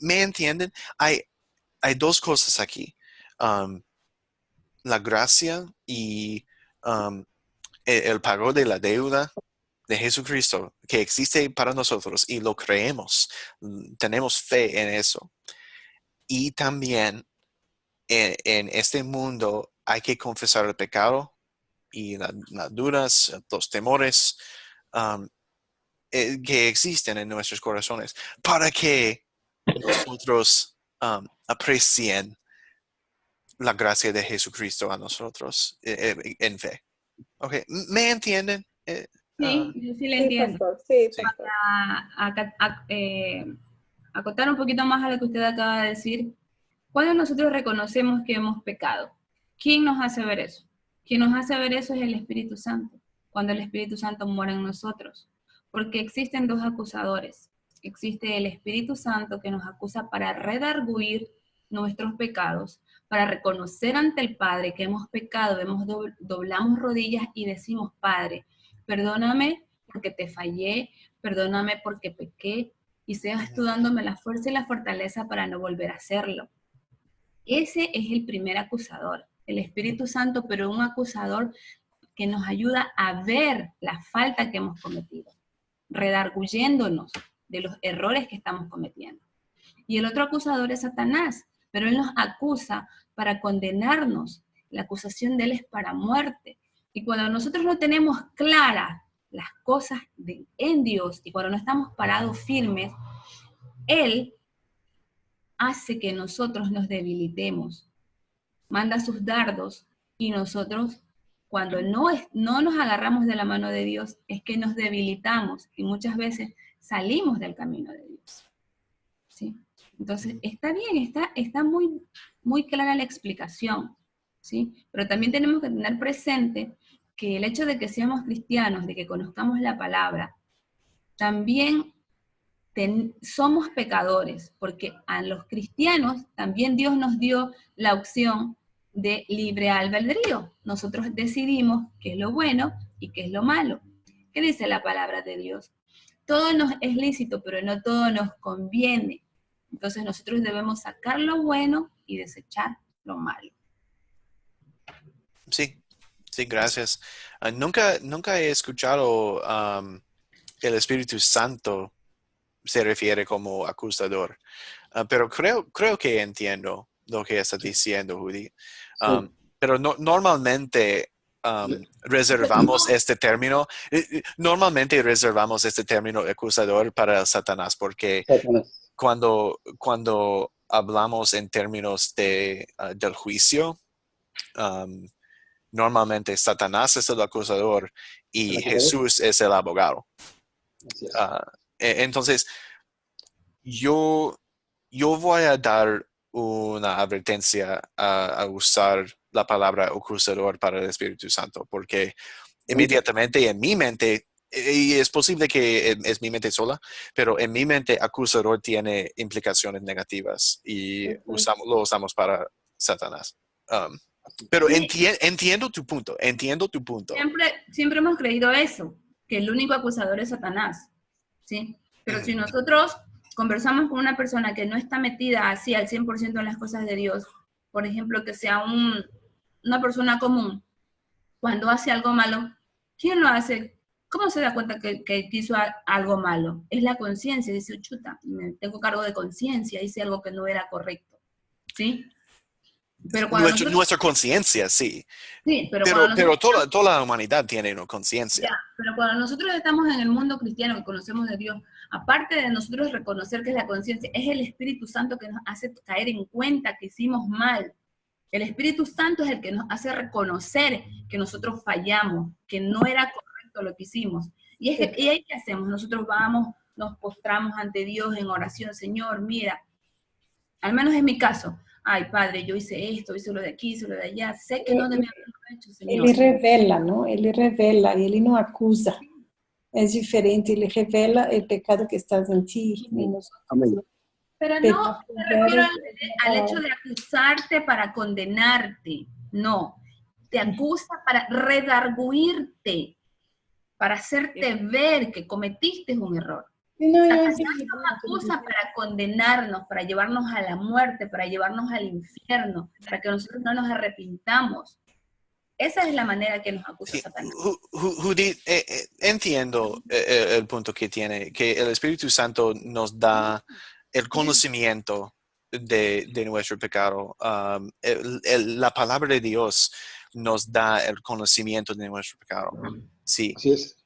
¿Me entienden? Hay dos cosas aquí. La gracia y el pago de la deuda de Jesucristo que existe para nosotros y lo creemos. Tenemos fe en eso. Y también en este mundo hay que confesar el pecado y las dudas, los temores que existen en nuestros corazones para que nosotros aprecien la gracia de Jesucristo a nosotros en fe. Okay. ¿Me entienden? Sí, yo sí le Sí, entiendo. pastor, sí, Sí. pastor. Acotar un poquito más a lo que usted acaba de decir, ¿cuándo nosotros reconocemos que hemos pecado? ¿Quién nos hace ver eso? Quien nos hace ver eso es el Espíritu Santo, cuando el Espíritu Santo mora en nosotros. Porque existen dos acusadores. Existe el Espíritu Santo que nos acusa para redarguir nuestros pecados, para reconocer ante el Padre que hemos pecado, doblamos rodillas y decimos, Padre, perdóname porque te fallé, perdóname porque pequé, y seas tú dándome la fuerza y la fortaleza para no volver a hacerlo. Ese es el primer acusador, el Espíritu Santo, pero un acusador que nos ayuda a ver la falta que hemos cometido, redarguyéndonos de los errores que estamos cometiendo. Y el otro acusador es Satanás, pero él nos acusa para condenarnos. La acusación de él es para muerte. Y cuando nosotros no tenemos claras las cosas en Dios y cuando no estamos parados firmes, él hace que nosotros nos debilitemos. Manda sus dardos y nosotros, cuando no nos agarramos de la mano de Dios, es que nos debilitamos y muchas veces salimos del camino de Dios. ¿Sí? Entonces, está bien, está muy, muy clara la explicación, ¿sí? Pero también tenemos que tener presente que el hecho de que seamos cristianos, de que conozcamos la palabra, también somos pecadores, porque a los cristianos también Dios nos dio la opción de libre albedrío. Nosotros decidimos qué es lo bueno y qué es lo malo. ¿Qué dice la palabra de Dios? Todo nos es lícito, pero no todo nos conviene. Entonces nosotros debemos sacar lo bueno y desechar lo malo. Sí, gracias. Nunca he escuchado el Espíritu Santo se refiere como acusador, pero creo que entiendo lo que está diciendo, Judy. Pero normalmente reservamos este término. Normalmente reservamos este término acusador para Satanás porque cuando hablamos en términos del juicio, normalmente Satanás es el acusador y Jesús es el abogado. Entonces, yo voy a dar una advertencia a usar la palabra acusador para el Espíritu Santo, porque inmediatamente en mi mente, y es posible que es mi mente sola, pero en mi mente acusador tiene implicaciones negativas y lo usamos para Satanás. Pero sí. Entiendo tu punto. Siempre hemos creído eso, que el único acusador es Satanás, ¿sí? Pero si nosotros conversamos con una persona que no está metida así al 100% en las cosas de Dios, por ejemplo, que sea una persona común, cuando hace algo malo, ¿quién lo hace? ¿Cómo se da cuenta que hizo algo malo? Es la conciencia, dice, chuta, me tengo cargo de conciencia, hice algo que no era correcto, ¿sí? Pero nuestra conciencia, sí. Sí, pero toda la humanidad tiene una conciencia. Pero cuando nosotros estamos en el mundo cristiano que conocemos de Dios, aparte de nosotros reconocer que es la conciencia, es el Espíritu Santo que nos hace caer en cuenta que hicimos mal. El Espíritu Santo es el que nos hace reconocer que nosotros fallamos, que no era correcto lo que hicimos. Y ahí ¿qué hacemos? Nosotros vamos, nos postramos ante Dios en oración, Señor, mira, al menos en mi caso, ay, Padre, yo hice esto, hice lo de aquí, hice lo de allá, sé que no debía haberlo hecho, Señor. Ele revela, não? Ele revela, ele não acusa. É diferente, ele revela o pecado que está em ti. Amén. Pero no me refiero al hecho de acusarte para condenarte, no. Te acusa para redarguirte, para hacerte ver que cometiste un error. Satanás nos acusa para condenarnos, para llevarnos a la muerte, para llevarnos al infierno, para que nosotros no nos arrepintamos. Esa es la manera que nos acusa Satanás. Judith, entiendo el punto que tiene, que el Espíritu Santo nos da el conocimiento de nuestro pecado. La palabra de Dios nos da el conocimiento de nuestro pecado. Sí. Así es.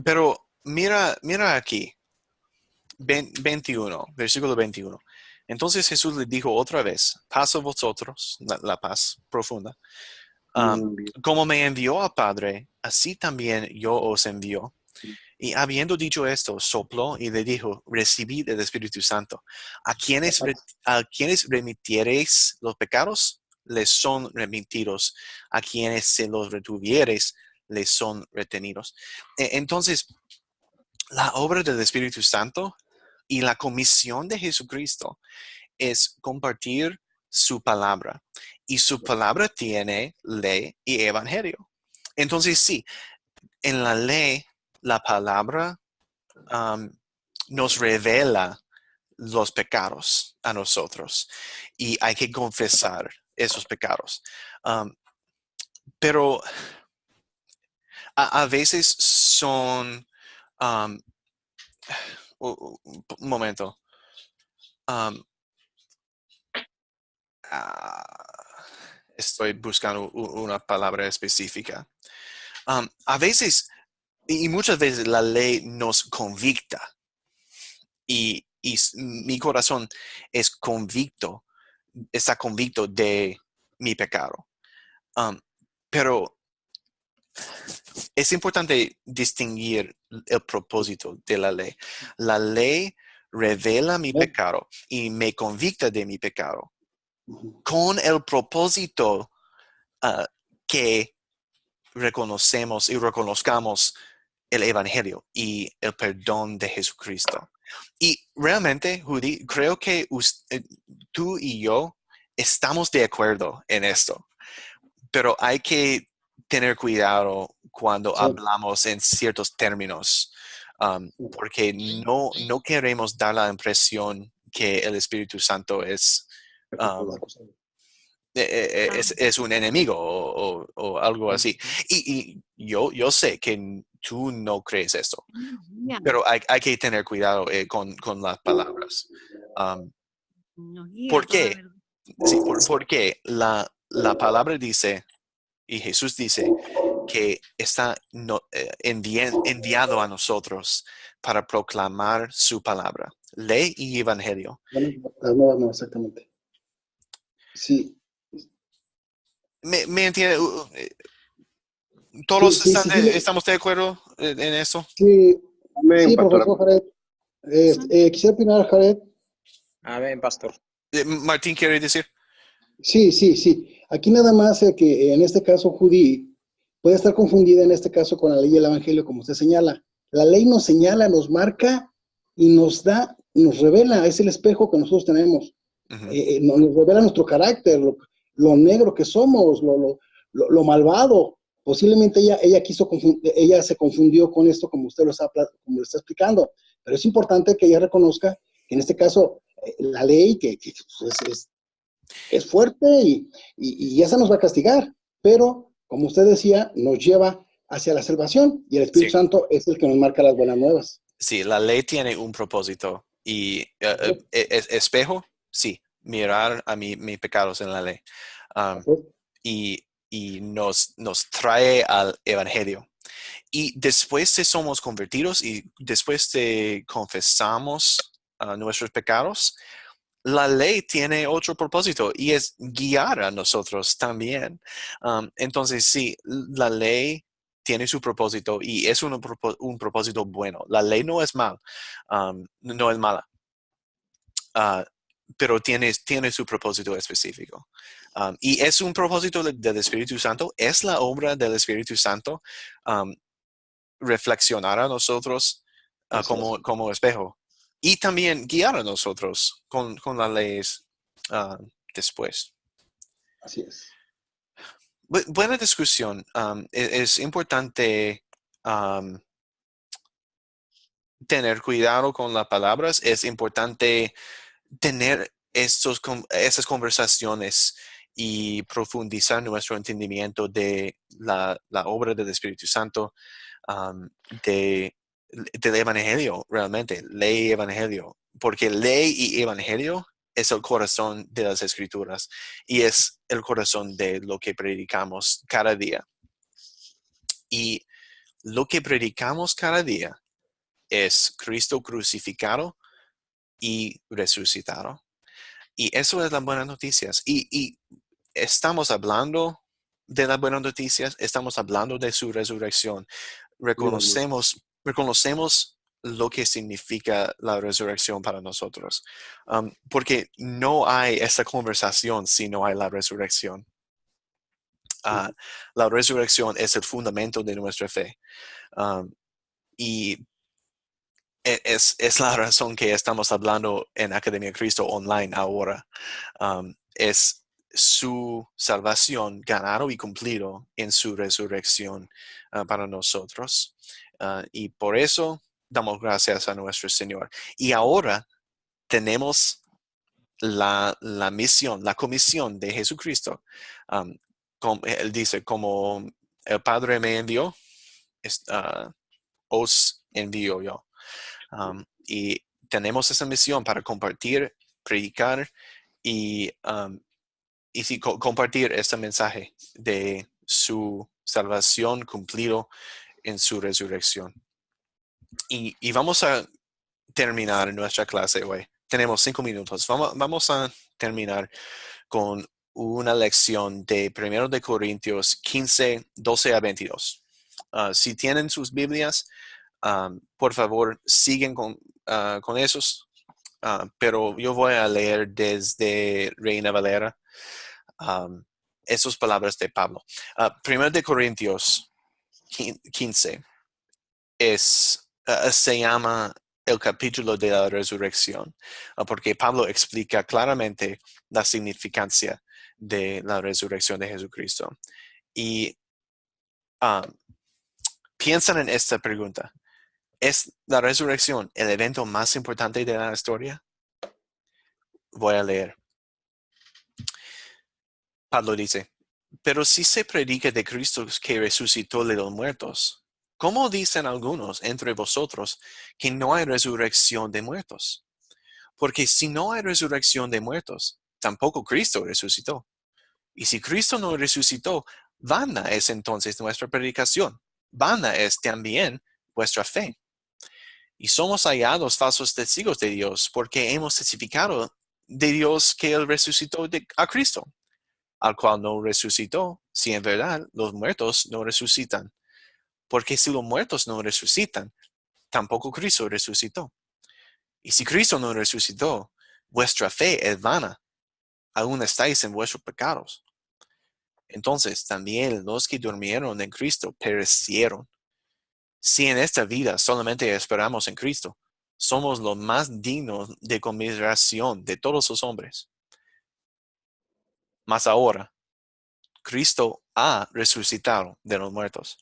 Pero mira aquí, 21, versículo 21. Entonces Jesús les dijo otra vez, paz a vosotros, la paz profunda. Como me envió al Padre, así también yo os envío. Y habiendo dicho esto, sopló y le dijo, recibid el Espíritu Santo. A quienes remitiereis los pecados, les son remitidos. A quienes se los retuviereis, les son retenidos. Entonces, la obra del Espíritu Santo y la comisión de Jesucristo es compartir su palabra. Y su palabra tiene ley y evangelio. Entonces, sí, en la ley, la palabra nos revela los pecados a nosotros y hay que confesar esos pecados. Pero a veces son... un momento. Estoy buscando una palabra específica. A veces, y muchas veces la ley nos convicta. Y mi corazón está convicto de mi pecado. Pero es importante distinguir el propósito de la ley. La ley revela mi pecado y me convicta de mi pecado con el propósito que reconocemos y reconozcamos el evangelio y el perdón de Jesucristo. Y realmente, Judy, creo que tú y yo estamos de acuerdo en esto, pero hay que tener cuidado cuando hablamos en ciertos términos, porque no queremos dar la impresión que el Espíritu Santo es un enemigo o algo así. Y yo sé que tú no crees esto, pero hay que tener cuidado con las palabras. ¿Por qué? Sí, porque la palabra dice, y Jesús dice, que está enviado a nosotros para proclamar su palabra, ley y evangelio. No, exactamente. Sí. ¿Me entiende? ¿Todos estamos de acuerdo en eso? Sí, Amén, sí, pastor. profesor Jared. Quisiera opinar, Jared. Amén, pastor. Martín, ¿quiere decir? Sí. Aquí nada más que en este caso Judy puede estar confundida en este caso con la ley y el evangelio, como usted señala. La ley nos señala, nos marca y nos da, nos revela, es el espejo que nosotros tenemos. Nos revela nuestro carácter, lo negro que somos, lo malvado. Posiblemente ella se confundió con esto como usted lo está explicando, pero es importante que ella reconozca que en este caso la ley que es fuerte y esa nos va a castigar, pero como usted decía, nos lleva hacia la salvación y el Espíritu Santo es el que nos marca las buenas nuevas. Sí, la ley tiene un propósito y espejo, sí, mirar a mis pecados en la ley. Y nos trae al evangelio. Y después de somos convertidos y después de confesamos nuestros pecados, la ley tiene otro propósito y es guiar a nosotros también. Entonces, sí, la ley tiene su propósito y es un propósito bueno. La ley no es mal, no es mala. pero tiene su propósito específico. Y es un propósito del Espíritu Santo, es la obra del Espíritu Santo reflexionar a nosotros como espejo y también guiar a nosotros con las leyes después. Así es. Buena discusión. Es importante tener cuidado con las palabras, es importante tener esas conversaciones y profundizar nuestro entendimiento de la obra del Espíritu Santo, del Evangelio, realmente, ley y Evangelio, porque ley y Evangelio es el corazón de las Escrituras y es el corazón de lo que predicamos cada día. Y lo que predicamos cada día es Cristo crucificado y resucitado. Y eso es las buenas noticias. Y estamos hablando de las buenas noticias, estamos hablando de su resurrección. Reconocemos lo que significa la resurrección para nosotros. Porque no hay esta conversación si no hay la resurrección. La resurrección es el fundamento de nuestra fe. Y es la razón que estamos hablando en Academia Cristo online ahora. Es su salvación ganado y cumplido en su resurrección para nosotros. Y por eso damos gracias a nuestro Señor. Y ahora tenemos la misión, la comisión de Jesucristo. Él dice, como el Padre me envió, os envío yo. Y tenemos esa misión para compartir, predicar y compartir este mensaje de su salvación cumplido en su resurrección. Y vamos a terminar nuestra clase hoy. Tenemos 5 minutos. Vamos a terminar con una lección de 1 de Corintios 15, 12 a 22. Si tienen sus Biblias, por favor, siguen con esos. Pero yo voy a leer desde Reina Valera esas palabras de Pablo. 1 de Corintios 15 se llama el capítulo de la resurrección, porque Pablo explica claramente la significancia de la resurrección de Jesucristo. Y piensan en esta pregunta. ¿Es la resurrección el evento más importante de la historia? Voy a leer. Pablo dice, pero si se predica de Cristo que resucitó de los muertos, ¿cómo dicen algunos entre vosotros que no hay resurrección de muertos? Porque si no hay resurrección de muertos, tampoco Cristo resucitó. Y si Cristo no resucitó, vana es entonces nuestra predicación, vana es también vuestra fe. Y somos hallados falsos testigos de Dios, porque hemos testificado de Dios que Él resucitó a Cristo, al cual no resucitó, si en verdad los muertos no resucitan. Porque si los muertos no resucitan, tampoco Cristo resucitó. Y si Cristo no resucitó, vuestra fe es vana, aún estáis en vuestros pecados. Entonces también los que durmieron en Cristo perecieron. Si en esta vida solamente esperamos en Cristo, somos los más dignos de conmiseración de todos los hombres. Mas ahora, Cristo ha resucitado de los muertos.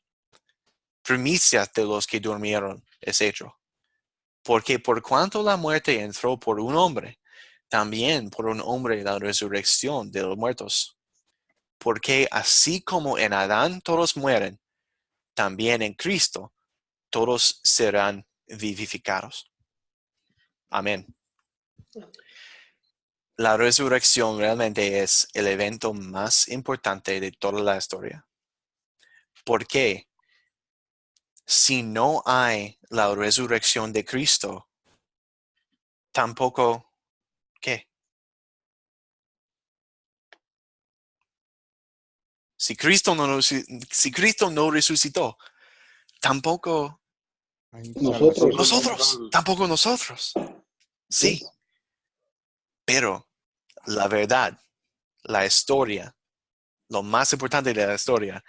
Primicias de los que durmieron es hecho. Porque por cuanto la muerte entró por un hombre, también por un hombre la resurrección de los muertos. Porque así como en Adán todos mueren, también en Cristo todos serán vivificados. Amén. La resurrección realmente es el evento más importante de toda la historia. ¿Por qué? Si no hay la resurrección de Cristo, tampoco, ¿qué? Si Cristo no resucitó, tampoco Nosotros. tampoco nosotros. Sí. Pero la verdad, la historia, lo más importante de la historia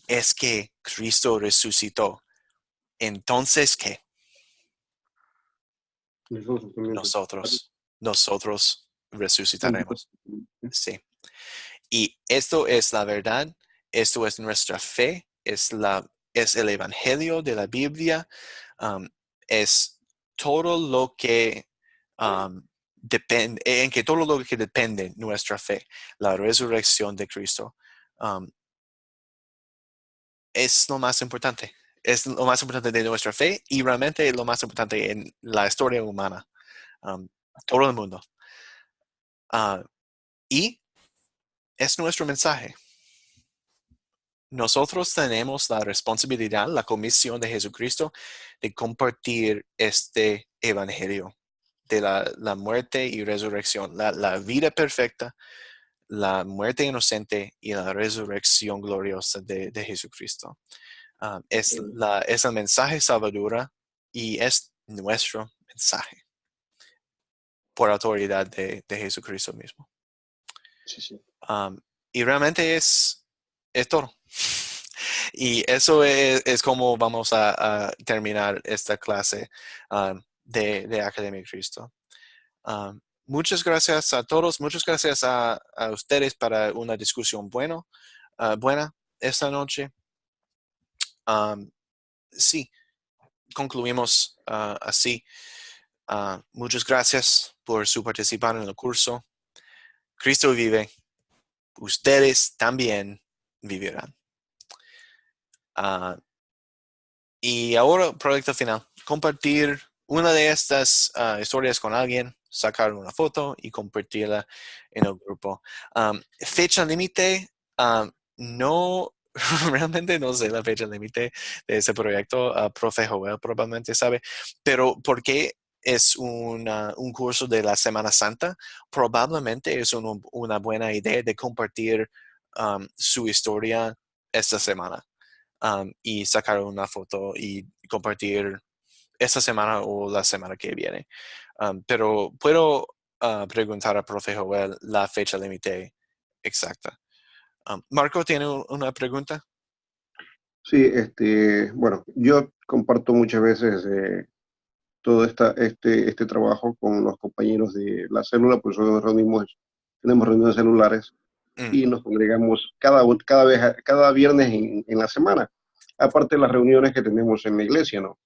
es que Cristo resucitó. Entonces, ¿qué? Nosotros resucitaremos. Sí. Y esto es la verdad, esto es nuestra fe, es el evangelio de la Biblia, es todo lo que depende, en que todo lo que depende nuestra fe, la resurrección de Cristo, es lo más importante. Es lo más importante de nuestra fe y realmente lo más importante en la historia humana. Todo el mundo. Y es nuestro mensaje. Nosotros tenemos la responsabilidad, la comisión de Jesucristo de compartir este evangelio de la muerte y resurrección, la vida perfecta, la muerte inocente y la resurrección gloriosa de Jesucristo. Es el mensaje salvador y es nuestro mensaje por autoridad de Jesucristo mismo. Sí. Y realmente es todo. Y eso es como vamos a terminar esta clase de Academia de Cristo. Muchas gracias a todos, muchas gracias a ustedes para una discusión buena esta noche. Sí, concluimos así. Muchas gracias por su participar en el curso. Cristo vive, ustedes también vivirán. Y ahora, proyecto final. Compartir una de estas historias con alguien, sacar una foto y compartirla en el grupo. Fecha límite, no, realmente no sé la fecha límite de ese proyecto. Profe Joel probablemente sabe, pero ¿por qué es un curso de la Semana Santa? Probablemente es una buena idea de compartir su historia esta semana. Y sacar una foto y compartir esta semana o la semana que viene. Pero puedo preguntar a Profe Joel la fecha límite exacta. Marco, ¿tiene una pregunta? Sí, bueno, yo comparto muchas veces todo este trabajo con los compañeros de la célula, pues nos tenemos reuniones celulares y nos congregamos cada viernes en la semana, aparte de las reuniones que tenemos en la iglesia, ¿no?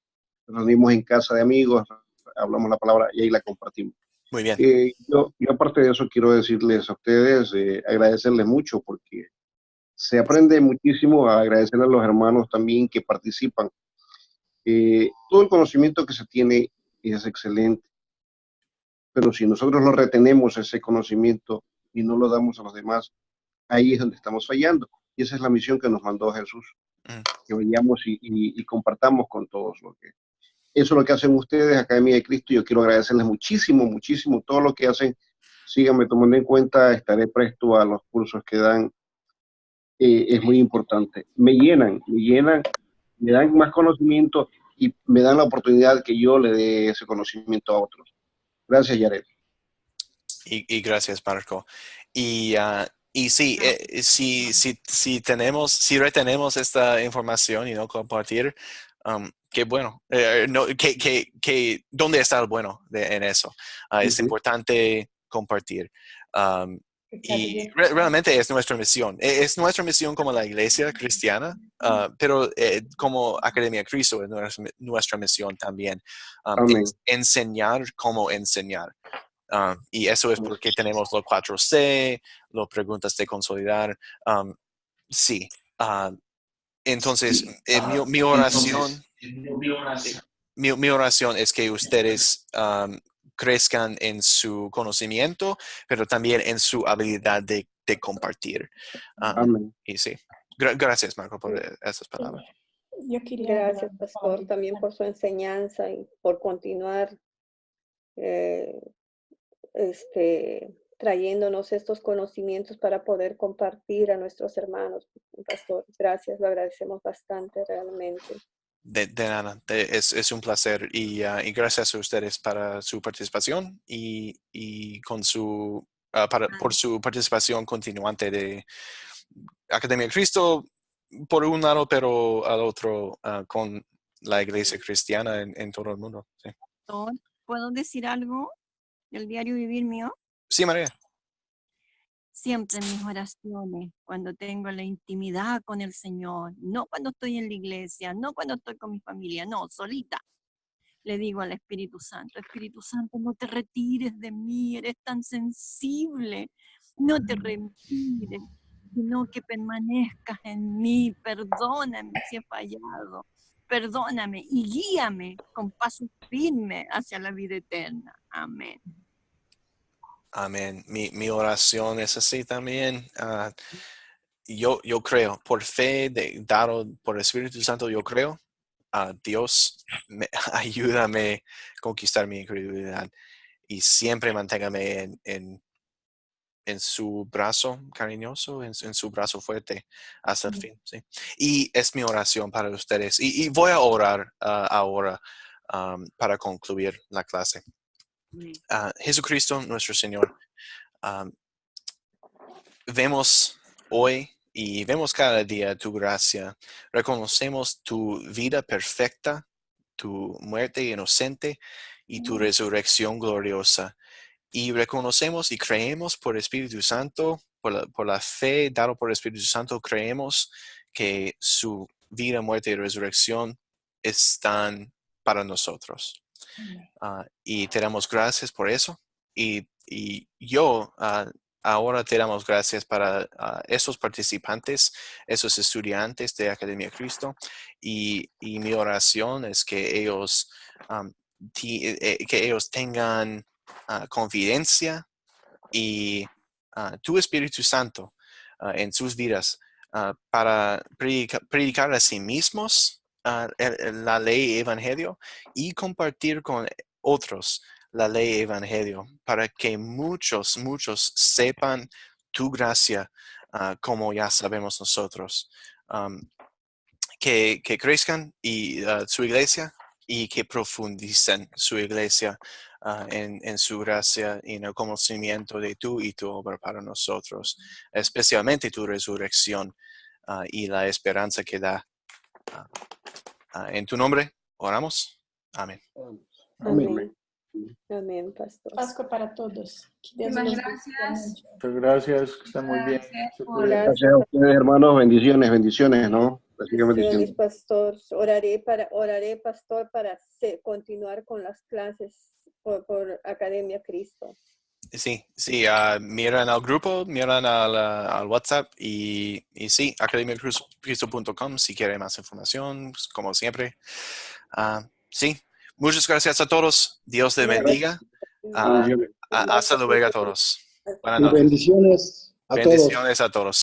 Nos reunimos en casa de amigos, hablamos la palabra y ahí la compartimos. Muy bien. Yo aparte de eso quiero decirles a ustedes, agradecerles mucho porque se aprende muchísimo, a agradecer a los hermanos también que participan. Todo el conocimiento que se tiene es excelente, pero si nosotros lo retenemos, ese conocimiento, y no lo damos a los demás, ahí es donde estamos fallando. Y esa es la misión que nos mandó Jesús, que vayamos y compartamos con todos lo que... Eso es lo que hacen ustedes, Academia de Cristo. Yo quiero agradecerles muchísimo, muchísimo todo lo que hacen. Síganme tomando en cuenta, estaré presto a los cursos que dan. Es muy importante. Me dan más conocimiento y me dan la oportunidad que yo le dé ese conocimiento a otros. Gracias, Yaret. Y gracias, Marco. Y sí, si retenemos esta información y no compartir, qué bueno. ¿Dónde está el bueno en eso? Es importante compartir. Y realmente es nuestra misión. Es nuestra misión como la iglesia cristiana, pero como Academia de Cristo es nuestra misión también. Es enseñar cómo enseñar. Y eso es porque tenemos los 4C, las preguntas de consolidar. Sí. Entonces, mi oración es que ustedes crezcan en su conocimiento, pero también en su habilidad de compartir. Y sí. Gracias, Marco, por esas palabras. Gracias, pastor, también por su enseñanza y por continuar trayéndonos estos conocimientos para poder compartir a nuestros hermanos, pastor. Gracias, lo agradecemos bastante realmente. De nada, es un placer y gracias a ustedes para su participación y con por su participación continuante de Academia de Cristo por un lado, pero al otro con la iglesia cristiana en todo el mundo. Sí. ¿Puedo decir algo del diario vivir mío? Sí, María. Siempre en mis oraciones, cuando tengo la intimidad con el Señor, no cuando estoy en la iglesia, no cuando estoy con mi familia, no, solita, le digo al Espíritu Santo, no te retires de mí, eres tan sensible, no te retires, sino que permanezcas en mí, perdóname si he fallado, perdóname y guíame con paso firme hacia la vida eterna. Amén. Amén. Mi oración es así también. Yo creo, por fe dado por el Espíritu Santo, yo creo. Dios, ayúdame a conquistar mi incredulidad y siempre manténgame en su brazo cariñoso, en su brazo fuerte hasta el fin. ¿Sí? Y es mi oración para ustedes. Y voy a orar ahora para concluir la clase. Jesucristo, nuestro Señor, vemos hoy y vemos cada día tu gracia. Reconocemos tu vida perfecta, tu muerte inocente y tu resurrección gloriosa. Y reconocemos y creemos por el Espíritu Santo, por la fe dada por el Espíritu Santo, creemos que su vida, muerte y resurrección están para nosotros. Y te damos gracias por eso. Y yo ahora te damos gracias para esos participantes, esos estudiantes de Academia Cristo. Y mi oración es que ellos, que ellos tengan confidencia y tu Espíritu Santo en sus vidas para predicar a sí mismos la ley evangelio y compartir con otros la ley evangelio para que muchos sepan tu gracia como ya sabemos nosotros. Que crezcan y su iglesia y que profundicen su iglesia en su gracia y en el conocimiento de tú y tu obra para nosotros, especialmente tu resurrección y la esperanza que da. En tu nombre, oramos. Amén. Amén. Amén, pastor. Pascua para todos. Que Dios Muchísimas los gracias. bendiga mucho. Muchas gracias, que estén muy bien. Gracias Se por- cuiden. Gracias a ustedes, hermanos. Bendiciones, ¿no? Les sigan Bendiciones, bendiciendo. pastor. Oraré, pastor, para continuar con las clases por Academia Cristo. Sí, miran al grupo, miran al WhatsApp y sí, academiacristo.com si quieren más información, pues, como siempre. Sí, muchas gracias a todos. Dios te bendiga. Bendiciones. Hasta luego a todos. Buenas Y noches. bendiciones a todos. Bendiciones a todos.